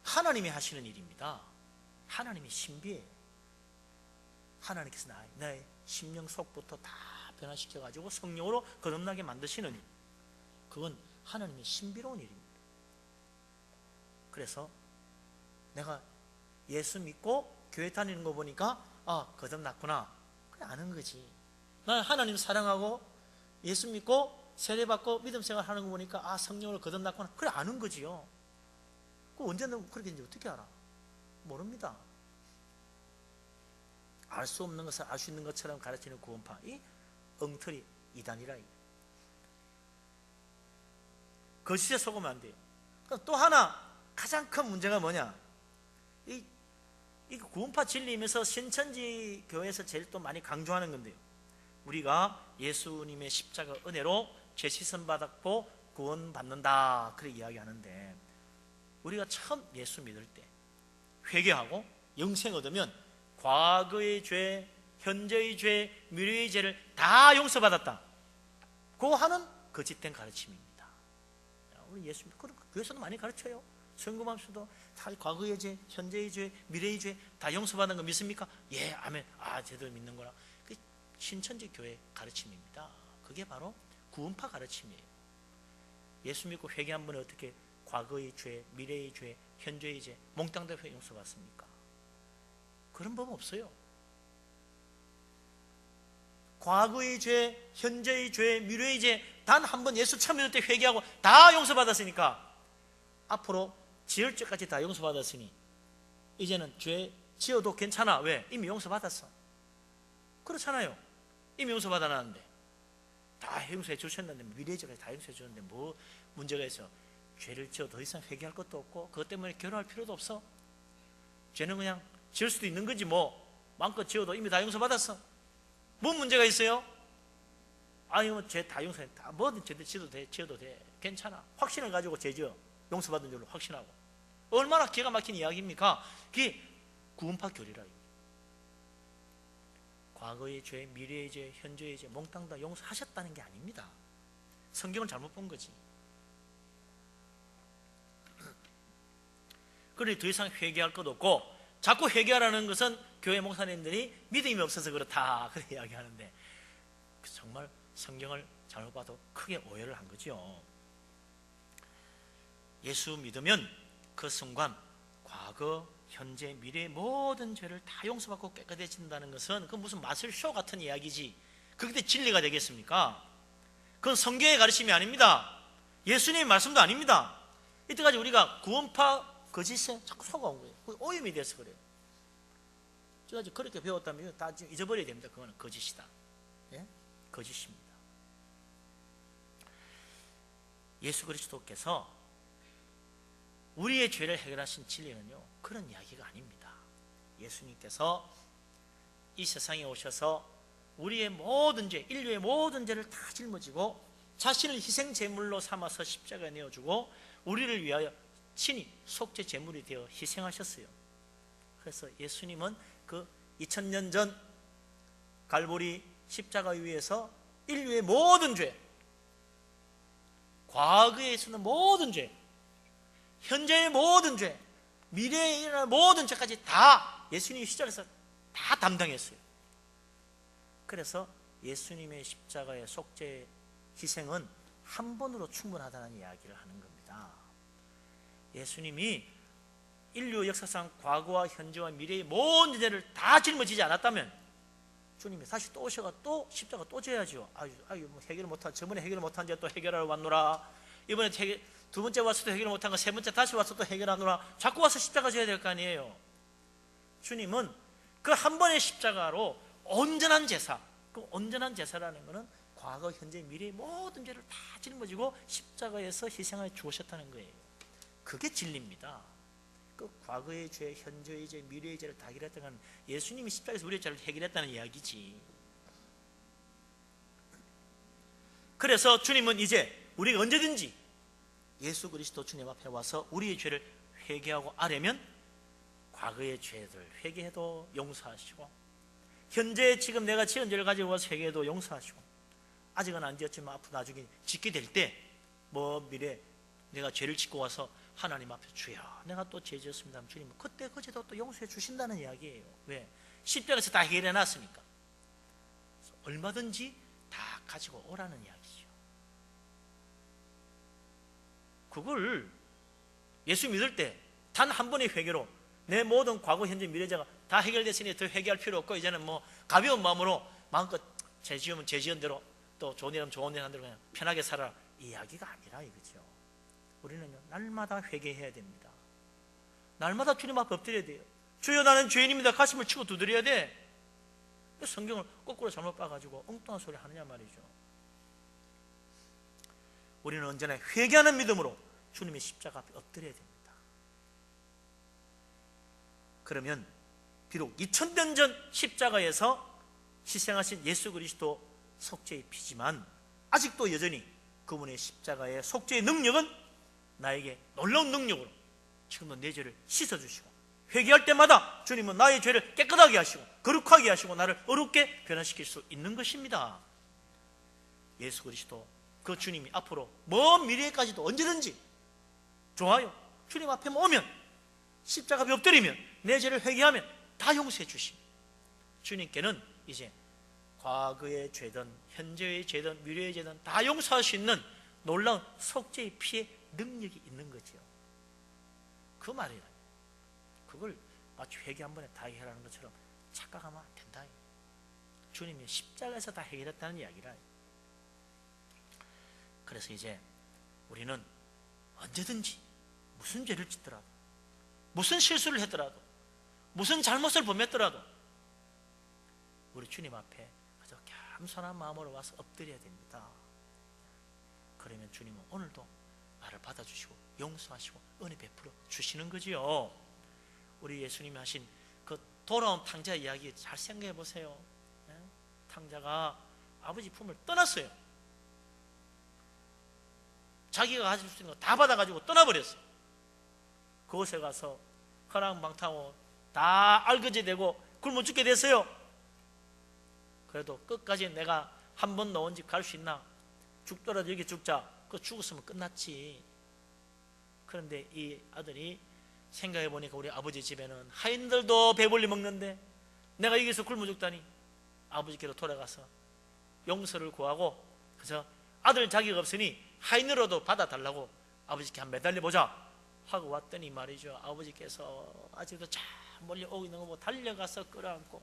하나님이 하시는 일입니다. 하나님이 신비해요. 하나님께서 나의 심령 속부터 다 변화시켜가지고 성령으로 거듭나게 만드시는 일, 그건 하나님의 신비로운 일입니다. 그래서 내가 예수 믿고 교회 다니는 거 보니까 거듭났구나, 그래 아는 거지. 나 하나님 사랑하고 예수 믿고 세례받고 믿음 생활하는 거 보니까 성령으로 거듭났구나, 그래 아는 거지요. 그 언제는 그렇게 이제 어떻게 알아? 모릅니다. 알 수 없는 것을 알 수 있는 것처럼 가르치는 구원파, 이 엉터리 이단이라. 거짓에 속으면 안 돼요. 또 하나 가장 큰 문제가 뭐냐? 이 구원파 진리이면서 신천지 교회에서 제일 또 많이 강조하는 건데요. 우리가 예수님의 십자가 은혜로 죄 씻음 받았고 구원받는다, 그렇게 이야기하는데, 우리가 처음 예수 믿을 때 회개하고 영생 얻으면 과거의 죄, 현재의 죄, 미래의 죄를 다 용서받았다, 그 하는 거짓된 가르침입니다. 우리 예수 믿고 교회에서도 많이 가르쳐요. 성금함수도 다 과거의 죄, 현재의 죄, 미래의 죄 다 용서받는 거 믿습니까? 예, 아멘. 제대로 믿는구나. 그 신천지 교회 가르침입니다. 그게 바로 구원파 가르침이에요. 예수 믿고 회개한 분은 어떻게 과거의 죄, 미래의 죄, 현재의 죄 몽땅 다 용서받습니까? 그런 법 없어요. 과거의 죄, 현재의 죄, 미래의 죄 단 한 번 예수 처음 믿을 때 회개하고 다 용서받았으니까 앞으로 지을 죄까지 다 용서받았으니 이제는 죄 지어도 괜찮아. 왜? 이미 용서받았어. 그렇잖아요. 이미 용서받아놨는데 다 용서해 주셨는데, 미래의 죄까지 다 용서해 주셨는데 뭐 문제가 있어? 죄를 지어 더 이상 회개할 것도 없고 그것 때문에 결혼할 필요도 없어. 죄는 그냥 지을 수도 있는 거지 뭐. 마음껏 지어도 이미 다 용서받았어. 뭔 문제가 있어요? 죄 다 용서해. 다 뭐든 죄들 지어도 돼. 괜찮아. 확신을 가지고 죄 지어. 용서받은 줄로 확신하고. 얼마나 기가 막힌 이야기입니까? 그게 구원파 교리라. 과거의 죄, 미래의 죄, 현재의 죄 몽땅 다 용서하셨다는 게 아닙니다. 성경을 잘못 본 거지. 그러니 더 이상 회개할 것 없고, 자꾸 회개하라는 것은 교회 목사님들이 믿음이 없어서 그렇다 그렇게 이야기하는데, 정말 성경을 잘못 봐도 크게 오해를 한 거죠. 예수 믿으면 그 순간 과거, 현재, 미래의 모든 죄를 다 용서받고 깨끗해진다는 것은 그 무슨 마술쇼 같은 이야기지, 그게 진리가 되겠습니까? 그건 성경의 가르침이 아닙니다. 예수님의 말씀도 아닙니다. 이때까지 우리가 구원파 거짓에 자꾸 속아온 거예요. 오염이 돼서 그래요. 지금까지 그렇게 배웠다면 다 지금 잊어버려야 됩니다. 그거는 거짓이다. 예? 거짓입니다. 예수 그리스도께서 우리의 죄를 해결하신 진리는요, 그런 이야기가 아닙니다. 예수님께서 이 세상에 오셔서 우리의 모든 죄, 인류의 모든 죄를 다 짊어지고 자신을 희생 제물로 삼아서 십자가에 내어주고 우리를 위하여 친히 속죄 제물이 되어 희생하셨어요. 그래서 예수님은 그 2000년 전 갈보리 십자가 위에서 인류의 모든 죄, 과거에 있었는 모든 죄, 현재의 모든 죄, 미래에 일어날 모든 죄까지 다 예수님이 십자가에서 다 담당했어요. 그래서 예수님의 십자가의 속죄 희생은 한 번으로 충분하다는 이야기를 하는 겁니다. 예수님이 인류 역사상 과거와 현재와 미래의 모든 죄를 다 짊어지지 않았다면 주님이 다시 또 오셔가 또 십자가 또 져야죠. 뭐 해결을 못한, 저번에 해결을 못한 죄 또 해결하러 왔노라, 이번에 두 번째 와서도 해결을 못한 거 세 번째 다시 와서 또 해결하노라, 자꾸 와서 십자가 져야 될 거 아니에요. 주님은 그 한 번의 십자가로 온전한 제사, 그 온전한 제사라는 것은 과거, 현재, 미래의 모든 죄를 다 짊어지고 십자가에서 희생하여 주셨다는 거예요. 그게 진리입니다. 그 과거의 죄, 현재의 죄, 미래의 죄를 다 해결했다는 건 예수님이 십자가에서 우리의 죄를 해결했다는 이야기지. 그래서 주님은 이제 우리가 언제든지 예수 그리스도 주님 앞에 와서 우리의 죄를 회개하고 아뢰면 과거의 죄들 회개해도 용서하시고, 현재 지금 내가 지은 죄를 가지고 와서 회개해도 용서하시고, 아직은 안 지었지만 앞으로 나중에 짓게 될 때 미래 내가 죄를 짓고 와서 하나님 앞에 주여 내가 또 죄 지었습니다 하면 주님은 그때 그 죄도 또 용서해 주신다는 이야기예요. 왜? 십자가에서 다 해결해 놨으니까. 얼마든지 다 가지고 오라는 이야기죠. 그걸 예수 믿을 때 단 한 번의 회개로 내 모든 과거, 현재, 미래죄가 다 해결됐으니 더 회개할 필요 없고 이제는 뭐 가벼운 마음으로 마음껏 죄 지으면 죄 지은 대로, 또 좋은 일 하면 좋은 일 한 대로 그냥 편하게 살아라, 이 이야기가 아니라 이거죠. 우리는요 날마다 회개해야 됩니다. 날마다 주님 앞에 엎드려야 돼요. 주여 나는 죄인입니다 가슴을 치고 두드려야 돼. 성경을 거꾸로 잘못 봐가지고 엉뚱한 소리 하느냐 말이죠. 우리는 언제나 회개하는 믿음으로 주님의 십자가 앞에 엎드려야 됩니다. 그러면 비록 2000년 전 십자가에서 희생하신 예수 그리스도 속죄의 피지만 아직도 여전히 그분의 십자가의 속죄의 능력은 나에게 놀라운 능력으로 지금도 내 죄를 씻어주시고, 회개할 때마다 주님은 나의 죄를 깨끗하게 하시고 거룩하게 하시고 나를 어렵게 변화시킬 수 있는 것입니다. 예수 그리스도 그 주님이 앞으로 먼 미래까지도 언제든지 좋아요, 주님 앞에 오면 십자가 앞에 엎드리면 내 죄를 회개하면 다 용서해 주십니다. 주님께는 이제 과거의 죄든 현재의 죄든 미래의 죄든 다 용서할 수 있는 놀라운 속죄의 피의 능력이 있는 거죠. 그 말이에요. 그걸 마치 회개 한 번에 다 해결하는 것처럼 착각하면 안 된다. 주님이 십자가에서 다 해결했다는 이야기라. 그래서 이제 우리는 언제든지 무슨 죄를 짓더라도, 무슨 실수를 했더라도, 무슨 잘못을 범했더라도 우리 주님 앞에 아주 겸손한 마음으로 와서 엎드려야 됩니다. 그러면 주님은 오늘도 나를 받아주시고 용서하시고 은혜 베풀어 주시는 거지요. 우리 예수님이 하신 그 돌아온 탕자 이야기 잘 생각해 보세요. 탕자가 아버지 품을 떠났어요. 자기가 가질 수 있는 거 다 받아가지고 떠나버렸어요. 그곳에 가서 허랑방탕하고 다 알거지되고 굶어 죽게 됐어요. 그래도 끝까지 내가 한 번 넣은 집 갈 수 있나? 죽더라도 여기 죽자. 그 죽었으면 끝났지. 그런데 이 아들이 생각해보니까 우리 아버지 집에는 하인들도 배불리 먹는데 내가 여기서 굶어 죽다니. 아버지께로 돌아가서 용서를 구하고, 그래서 아들 자격 없으니 하인으로도 받아달라고 아버지께 한 매달려보자 하고 왔더니 말이죠, 아버지께서 아직도 참 멀리 오고 있는 거 보고 달려가서 끌어안고,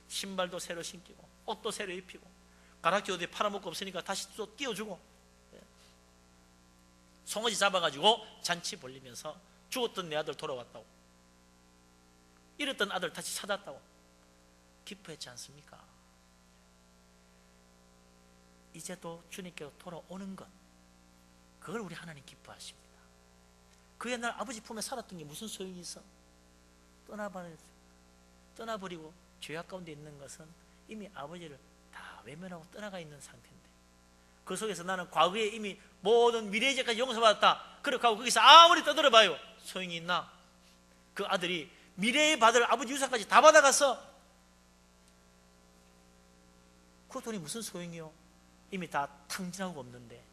신발도 새로 신기고 옷도 새로 입히고 가락지 어디 팔아먹고 없으니까 다시 또 끼워주고, 송아지 잡아가지고 잔치 벌리면서 죽었던 내 아들 돌아왔다고, 잃었던 아들 다시 찾았다고 기뻐했지 않습니까? 이제 또 주님께로 돌아오는 것, 그걸 우리 하나님 기뻐하십니다. 그 옛날 아버지 품에 살았던 게 무슨 소용이 있어? 떠나버리고 죄악 가운데 있는 것은 이미 아버지를 다 외면하고 떠나가 있는 상태인데, 그 속에서 나는 과거에 이미 모든 미래의 죄까지 용서받았다 그렇게 하고 거기서 아무리 떠들어봐요 소용이 있나? 그 아들이 미래에 받을 아버지 유산까지 다 받아갔어. 그 돈이 무슨 소용이요? 이미 다 탕진하고 없는데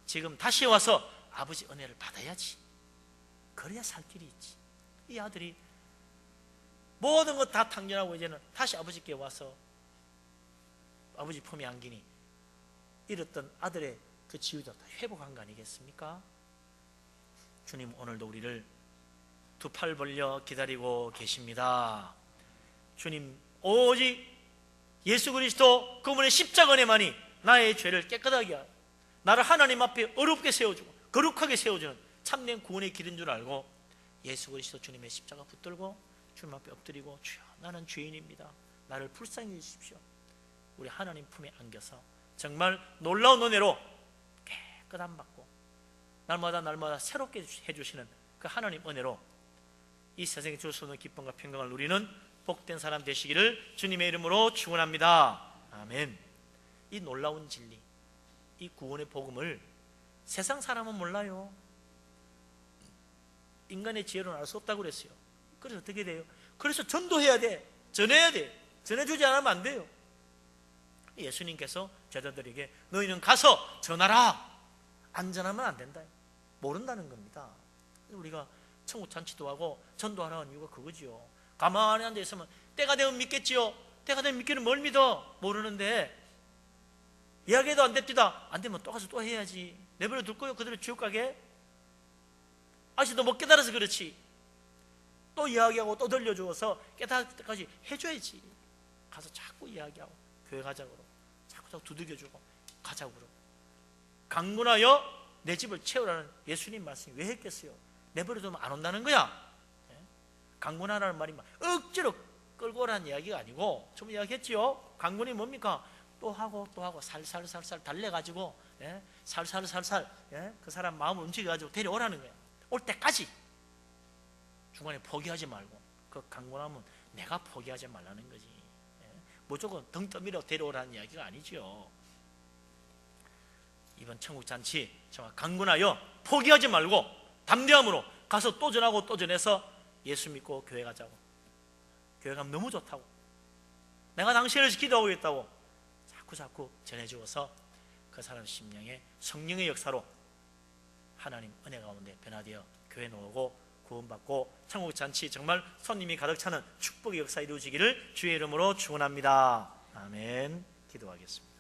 지금 다시 와서 아버지 은혜를 받아야지. 그래야 살 길이 있지. 이 아들이 모든 것 다 탕진하고 이제는 다시 아버지께 와서 아버지 품에 안기니 잃었던 아들의 그 지위도 다 회복한 거 아니겠습니까? 주님 오늘도 우리를 두 팔 벌려 기다리고 계십니다. 주님 오직 예수 그리스도 그분의 십자가 은혜만이 나의 죄를 깨끗하게 하고 나를 하나님 앞에 어렵게 세워주고 거룩하게 세워주는 참된 구원의 길인 줄 알고 예수 그리스도 주님의 십자가 붙들고 주님 앞에 엎드리고, 주여 나는 죄인입니다, 나를 불쌍히 해주십시오. 우리 하나님 품에 안겨서 정말 놀라운 은혜로 깨끗함 받고 날마다 새롭게 해주시는 그 하나님 은혜로 이 세상에 줄 수 없는 기쁨과 평강을 누리는 복된 사람 되시기를 주님의 이름으로 축원합니다. 아멘. 이 놀라운 진리, 이 구원의 복음을 세상 사람은 몰라요. 인간의 지혜로는 알 수 없다고 그랬어요. 그래서 어떻게 돼요? 그래서 전도해야 돼, 전해야 돼. 전해주지 않으면 안 돼요. 예수님께서 제자들에게 너희는 가서 전하라, 안 전하면 안 된다, 모른다는 겁니다. 우리가 천국 잔치도 하고 전도하라는 이유가 그거지요. 가만히 앉아 있으면 때가 되면 믿겠지요. 때가 되면 믿기는 뭘 믿어? 모르는데 이야기해도 안 됩니다. 안 되면 또 가서 또 해야지. 내버려 둘 거예요? 그대로 지옥 가게? 아직 너 못 깨달아서 그렇지. 또 이야기하고 또 들려주어서 깨달을 때까지 해줘야지. 가서 자꾸 이야기하고 교회 가자고 그러고 자꾸 두들겨주고 가자고 그러고 강군하여 내 집을 채우라는 예수님 말씀이 왜 했겠어요? 내버려 두면 안 온다는 거야. 강군하라는 말이 억지로 끌고 오라는 이야기가 아니고, 좀 이야기했지요. 강군이 뭡니까? 또 하고 살살살살 달래가지고 살살살살 그 사람 마음을 움직여가지고 데려오라는 거야. 올 때까지. 중간에 포기하지 말고. 그 강군하면 내가 포기하지 말라는 거지. 무조건 등 떠밀어 데려오라는 이야기가 아니죠. 이번 천국 잔치 정말 강군하여 포기하지 말고 담대함으로 가서 또 전하고 또 전해서 예수 믿고 교회 가자고. 교회 가면 너무 좋다고, 내가 당신을 기도하고 있다고 자꾸 전해주어서 그 사람 심령에 성령의 역사로 하나님 은혜 가운데 변화되어 교회 나오고 구원받고 천국 잔치 정말 손님이 가득 차는 축복의 역사 이루어지기를 주의 이름으로 축원합니다. 아멘. 기도하겠습니다.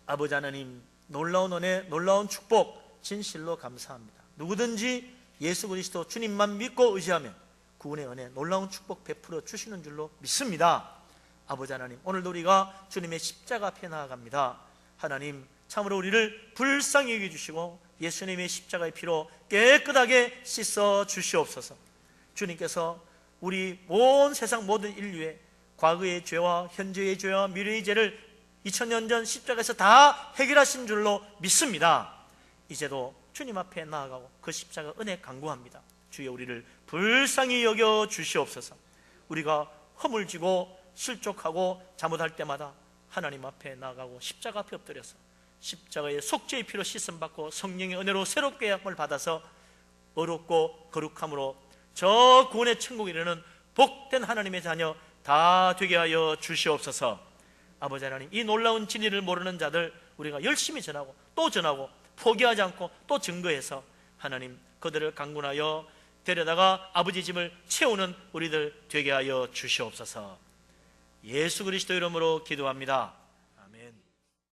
아버지 하나님, 놀라운 은혜, 놀라운 축복 진실로 감사합니다. 누구든지 예수 그리스도 주님만 믿고 의지하면 구원의 은혜, 놀라운 축복 베풀어 주시는 줄로 믿습니다. 아버지 하나님, 오늘도 우리가 주님의 십자가 앞에 나아갑니다. 하나님, 참으로 우리를 불쌍히 여겨주시고 예수님의 십자가의 피로 깨끗하게 씻어 주시옵소서. 주님께서 우리 온 세상 모든 인류의 과거의 죄와 현재의 죄와 미래의 죄를 2000년 전 십자가에서 다 해결하신 줄로 믿습니다. 이제도 주님 앞에 나아가고 그 십자가 은혜 간구합니다. 주여 우리를 불쌍히 여겨 주시옵소서. 우리가 허물 지고 실족하고 잘못할 때마다 하나님 앞에 나아가고 십자가 앞에 엎드려서 십자가의 속죄의 피로 씻음받고 성령의 은혜로 새롭게 약을 받아서 어렵고 거룩함으로 저 구원의 천국에 이르는 복된 하나님의 자녀 다 되게 하여 주시옵소서. 아버지 하나님, 이 놀라운 진리를 모르는 자들 우리가 열심히 전하고 또 전하고 포기하지 않고 또 증거해서 하나님 그들을 강군하여 데려다가 아버지 짐을 채우는 우리들 되게 하여 주시옵소서. 예수 그리스도 이름으로 기도합니다.